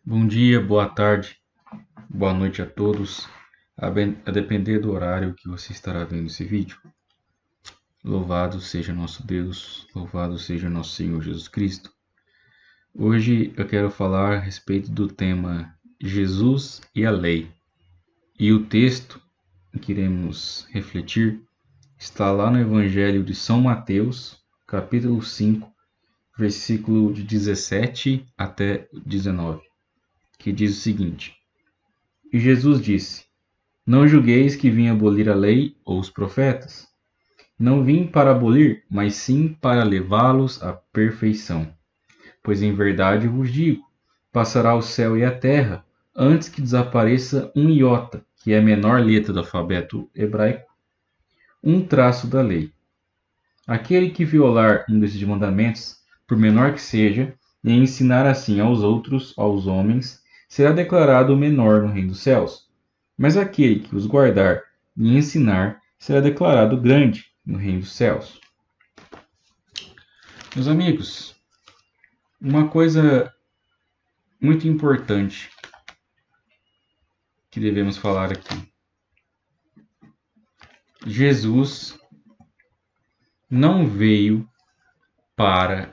Bom dia, boa tarde, boa noite a todos, a depender do horário que você estará vendo esse vídeo. Louvado seja nosso Deus, louvado seja nosso Senhor Jesus Cristo. Hoje eu quero falar a respeito do tema Jesus e a Lei. E o texto que iremos refletir está lá no Evangelho de São Mateus, capítulo 5, versículo de 17 até 19, que diz o seguinte: E Jesus disse: Não julgueis que vim abolir a lei ou os profetas. Não vim para abolir, mas sim para levá-los à perfeição. Pois em verdade vos digo: passará o céu e a terra antes que desapareça um iota, que é a menor letra do alfabeto hebraico, um traço da lei. Aquele que violar um desses mandamentos, por menor que seja, e ensinar assim aos outros, aos homens, será declarado menor no reino dos céus. Mas aquele que os guardar e ensinar será declarado grande no reino dos céus. Meus amigos, uma coisa muito importante que devemos falar aqui. Jesus não veio para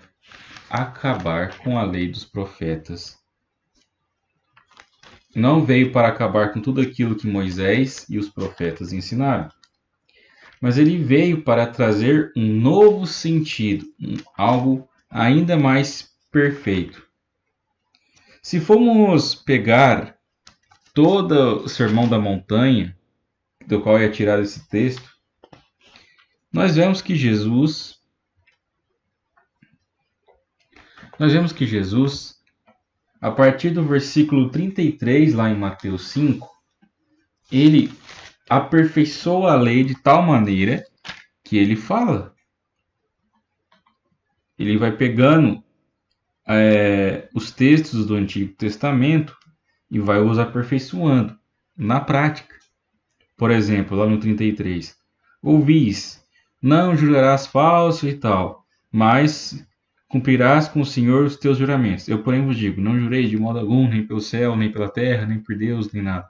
acabar com a lei dos profetas. Não veio para acabar com tudo aquilo que Moisés e os profetas ensinaram. Mas ele veio para trazer um novo sentido, algo ainda mais perfeito. Se formos pegar todo o Sermão da Montanha, do qual é tirado esse texto, nós vemos que Jesus, a partir do versículo 33, lá em Mateus 5, ele aperfeiçoa a lei de tal maneira que ele fala. Ele vai pegando os textos do Antigo Testamento e vai os aperfeiçoando na prática. Por exemplo, lá no 33, ouvis, não jurarás falso e tal, mas cumprirás com o Senhor os teus juramentos. Eu, porém, vos digo, não jurei de modo algum, nem pelo céu, nem pela terra, nem por Deus, nem nada.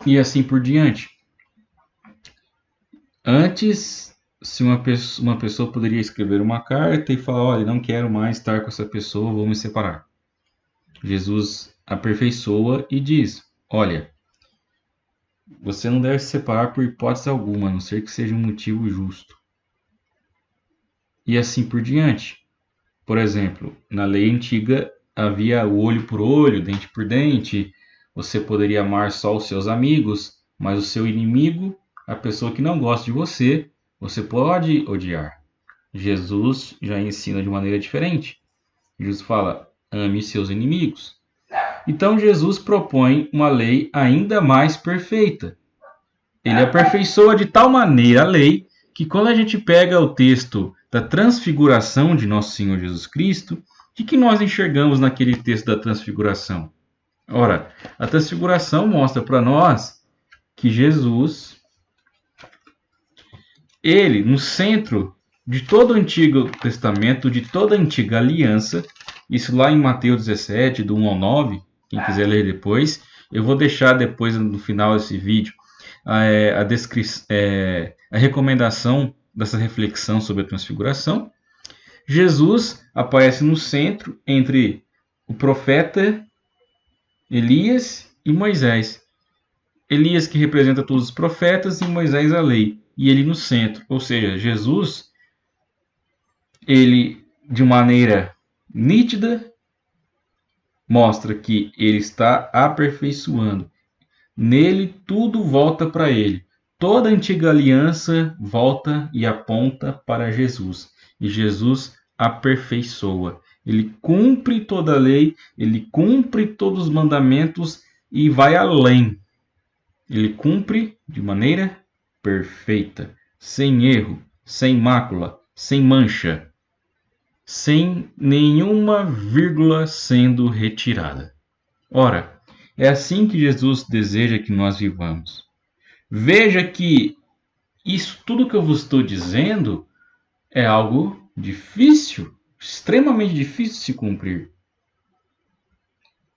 E assim por diante. Antes, se uma pessoa poderia escrever uma carta e falar, olha, não quero mais estar com essa pessoa, vou me separar. Jesus aperfeiçoa e diz, olha, você não deve se separar por hipótese alguma, a não ser que seja um motivo justo. E assim por diante. Por exemplo, na lei antiga havia o olho por olho, dente por dente. Você poderia amar só os seus amigos, mas o seu inimigo, a pessoa que não gosta de você, você pode odiar. Jesus já ensina de maneira diferente. Jesus fala, ame seus inimigos. Então Jesus propõe uma lei ainda mais perfeita. Ele aperfeiçoa de tal maneira a lei que quando a gente pega o texto da transfiguração de nosso Senhor Jesus Cristo, o que nós enxergamos naquele texto da transfiguração? Ora, a transfiguração mostra para nós que Jesus, ele, no centro de todo o Antigo Testamento, de toda a Antiga Aliança, isso lá em Mateus 17, do 1 ao 9, quem quiser ler depois, eu vou deixar depois no final desse vídeo a recomendação dessa reflexão sobre a transfiguração. Jesus aparece no centro entre o profeta Elias e Moisés. Elias que representa todos os profetas e Moisés a lei. E ele no centro. Ou seja, Jesus, ele de maneira nítida mostra que ele está aperfeiçoando. Nele tudo volta para ele. Toda a antiga aliança volta e aponta para Jesus. E Jesus aperfeiçoa. Ele cumpre toda a lei, ele cumpre todos os mandamentos e vai além. Ele cumpre de maneira perfeita, sem erro, sem mácula, sem mancha, sem nenhuma vírgula sendo retirada. Ora, é assim que Jesus deseja que nós vivamos. Veja que isso tudo que eu vos estou dizendo é algo difícil, extremamente difícil de se cumprir.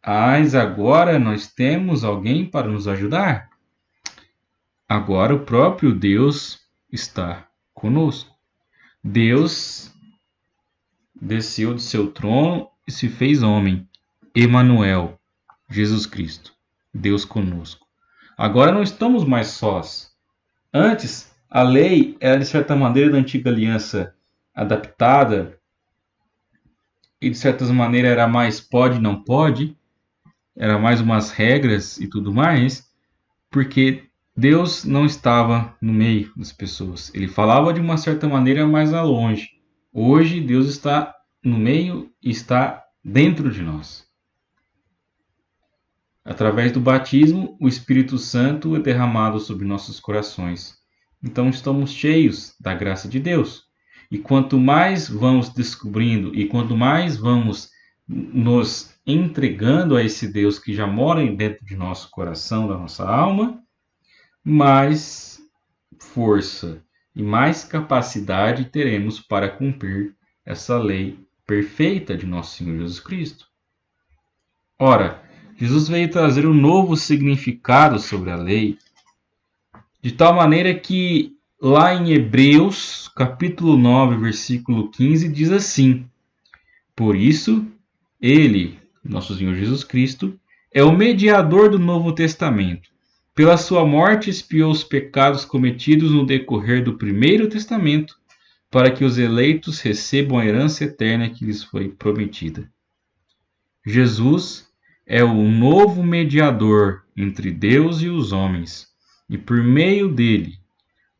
Mas agora nós temos alguém para nos ajudar. Agora o próprio Deus está conosco. Deus desceu do seu trono e se fez homem. Emanuel, Jesus Cristo, Deus conosco. Agora não estamos mais sós. Antes, a lei era de certa maneira da antiga aliança adaptada e de certa maneira era mais pode, não pode, era mais umas regras e tudo mais, porque Deus não estava no meio das pessoas. Ele falava de uma certa maneira mais a longe. Hoje Deus está no meio e está dentro de nós. Através do batismo, o Espírito Santo é derramado sobre nossos corações. Então estamos cheios da graça de Deus. E quanto mais vamos descobrindo e quanto mais vamos nos entregando a esse Deus que já mora dentro de nosso coração, da nossa alma, mais força e mais capacidade teremos para cumprir essa lei perfeita de nosso Senhor Jesus Cristo. Ora, Jesus veio trazer um novo significado sobre a lei, de tal maneira que lá em Hebreus, capítulo 9, versículo 15, diz assim: Por isso, ele, nosso Senhor Jesus Cristo, é o mediador do Novo Testamento. Pela sua morte expiou os pecados cometidos no decorrer do Primeiro Testamento, para que os eleitos recebam a herança eterna que lhes foi prometida. Jesus é o novo mediador entre Deus e os homens, e por meio dele,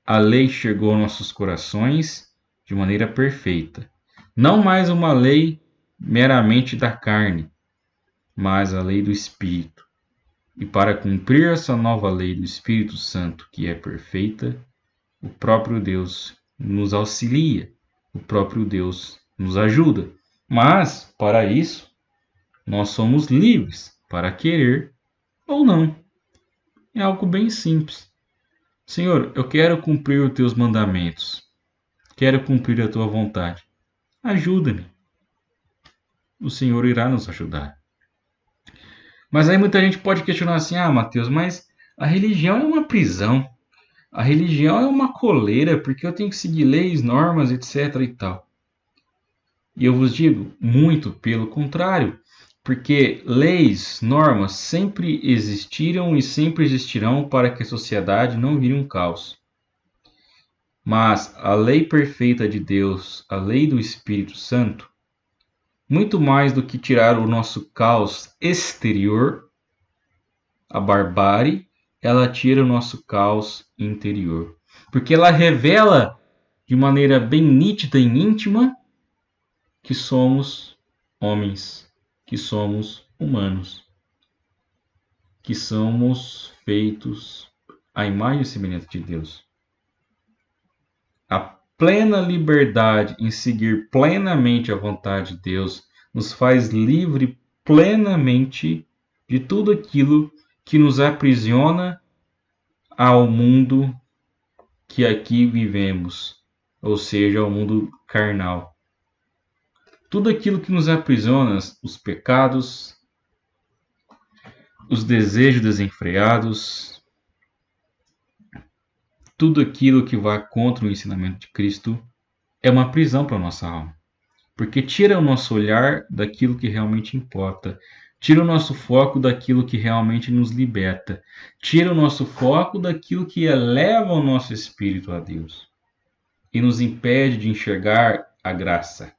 a lei chegou aos nossos corações de maneira perfeita. Não mais uma lei meramente da carne, mas a lei do Espírito. E para cumprir essa nova lei do Espírito Santo, que é perfeita, o próprio Deus nos auxilia, o próprio Deus nos ajuda. Mas, para isso, nós somos livres para querer ou não. É algo bem simples. Senhor, eu quero cumprir os teus mandamentos. Quero cumprir a tua vontade. Ajuda-me. O Senhor irá nos ajudar. Mas aí muita gente pode questionar assim: Mateus, mas a religião é uma prisão. A religião é uma coleira, porque eu tenho que seguir leis, normas, etc. e tal. E eu vos digo, muito pelo contrário. Porque leis, normas sempre existiram e sempre existirão para que a sociedade não vire um caos. Mas a lei perfeita de Deus, a lei do Espírito Santo, muito mais do que tirar o nosso caos exterior, a barbárie, ela tira o nosso caos interior. Porque ela revela de maneira bem nítida e íntima que somos homens, que somos humanos, que somos feitos à imagem e semelhança de Deus. A plena liberdade em seguir plenamente a vontade de Deus nos faz livre plenamente de tudo aquilo que nos aprisiona ao mundo que aqui vivemos, ou seja, ao mundo carnal. Tudo aquilo que nos aprisiona, os pecados, os desejos desenfreados, tudo aquilo que vai contra o ensinamento de Cristo é uma prisão para a nossa alma. Porque tira o nosso olhar daquilo que realmente importa. Tira o nosso foco daquilo que realmente nos liberta. Tira o nosso foco daquilo que eleva o nosso espírito a Deus. E nos impede de enxergar a graça.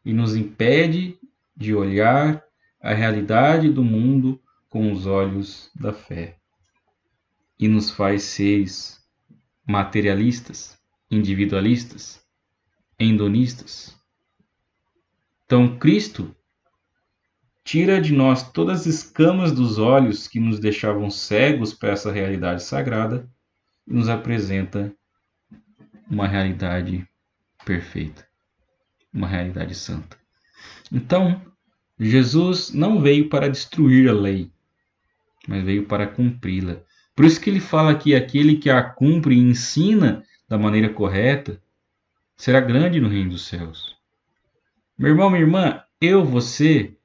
E nos impede de olhar a realidade do mundo com os olhos da fé. E nos faz seres materialistas, individualistas, hedonistas. Então, Cristo tira de nós todas as escamas dos olhos que nos deixavam cegos para essa realidade sagrada e nos apresenta uma realidade perfeita, uma realidade santa. Então, Jesus não veio para destruir a lei, mas veio para cumpri-la. Por isso que ele fala que aquele que a cumpre e ensina da maneira correta será grande no reino dos céus. Meu irmão, minha irmã, eu, você,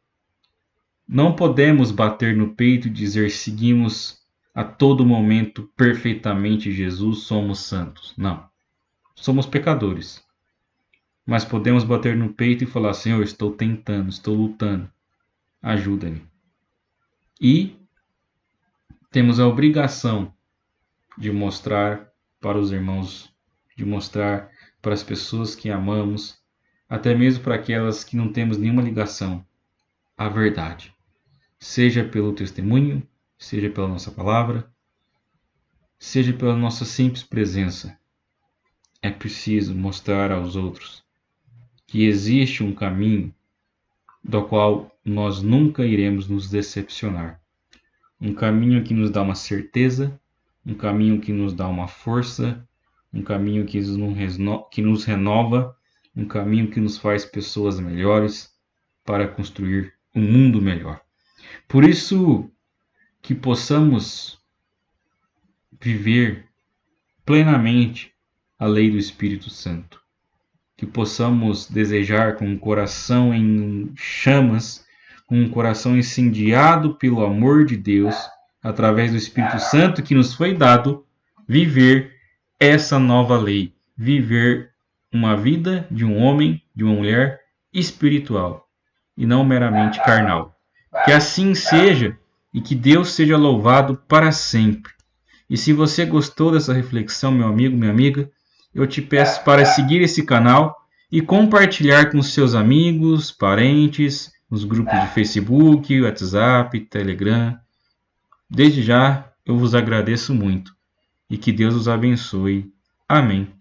Não podemos bater no peito e dizer seguimos a todo momento perfeitamente Jesus, somos santos. Não. Somos pecadores. Mas podemos bater no peito e falar: Senhor, estou tentando, estou lutando. Ajuda-me. E temos a obrigação de mostrar para os irmãos, de mostrar para as pessoas que amamos, até mesmo para aquelas que não temos nenhuma ligação, a verdade. Seja pelo testemunho, seja pela nossa palavra, seja pela nossa simples presença. É preciso mostrar aos outros que existe um caminho do qual nós nunca iremos nos decepcionar. Um caminho que nos dá uma certeza, um caminho que nos dá uma força, um caminho que nos renova, um caminho que nos faz pessoas melhores para construir um mundo melhor. Por isso que possamos viver plenamente a lei do Espírito Santo, que possamos desejar com um coração em chamas, com um coração incendiado pelo amor de Deus, através do Espírito Santo que nos foi dado, viver essa nova lei, viver uma vida de um homem, de uma mulher espiritual e não meramente carnal. Que assim seja e que Deus seja louvado para sempre. E se você gostou dessa reflexão, meu amigo, minha amiga, eu te peço para seguir esse canal e compartilhar com seus amigos, parentes, nos grupos de Facebook, WhatsApp, Telegram. Desde já, eu vos agradeço muito e que Deus os abençoe. Amém.